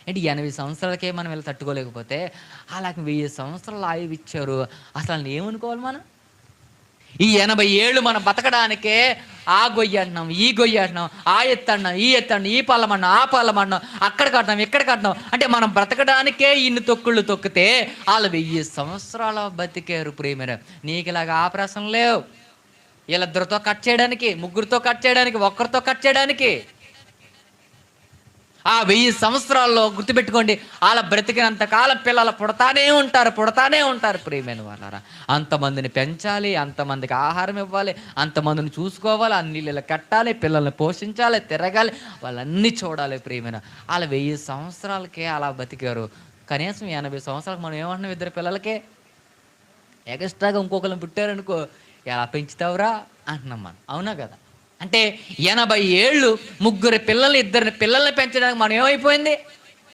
అంటే 80 సంవత్సరాలకే మనం ఇలా తట్టుకోలేకపోతే అలాగే 1000 సంవత్సరాలు ఆయువు ఇచ్చారు. అసలు ఏమనుకోవాలి మనం? ఈ 80 ఏళ్ళు మనం బతకడానికే ఆ గొయ్యి అంటున్నాం, ఈ గొయ్యి అంటున్నాం, ఆ ఎత్తు అంటున్నాం, ఈ ఎత్తు అంటున్నాం, ఈ పళ్ళం అంటున్నాం, ఆ పళ్ళం అంటున్నాం, అక్కడ కట్టినాం, ఇక్కడ కట్టినాం. అంటే మనం బ్రతకడానికే ఇన్ని తొక్కుళ్ళు తొక్కితే వాళ్ళు 1000 సంవత్సరాల బతికారు ప్రియమైన. నీకు ఇలాగ ఆపరేషన్ లేవు. వీళ్ళిద్దరితో కట్ చేయడానికి, ముగ్గురితో కట్ చేయడానికి, ఒక్కరితో కట్ చేయడానికి. ఆ 1000 సంవత్సరాల్లో గుర్తుపెట్టుకోండి, వాళ్ళ బ్రతికినంత కాలం పిల్లలు పుడతానే ఉంటారు ప్రియమైన వాళ్ళారా. అంతమందిని పెంచాలి, అంతమందికి ఆహారం ఇవ్వాలి, అంతమందిని చూసుకోవాలి, అన్ని ఇళ్ళ కట్టాలి, పిల్లల్ని పోషించాలి, తిరగాలి, వాళ్ళన్నీ చూడాలి ప్రియమైన. వాళ్ళ 1000 సంవత్సరాలకే అలా బతికారు. కనీసం 80 సంవత్సరాలకు మనం ఏమంటున్నాం ఇద్దరు పిల్లలకే? ఎక్స్ట్రాగా ఇంకొకరిని పుట్టారనుకో, ఎలా పెంచుతావురా అంటున్నాం మనం. అవునా కదా? అంటే 80 ఏళ్ళు ముగ్గురు పిల్లల్ని, ఇద్దరిని పిల్లల్ని పెంచడానికి మనం ఏమైపోయింది?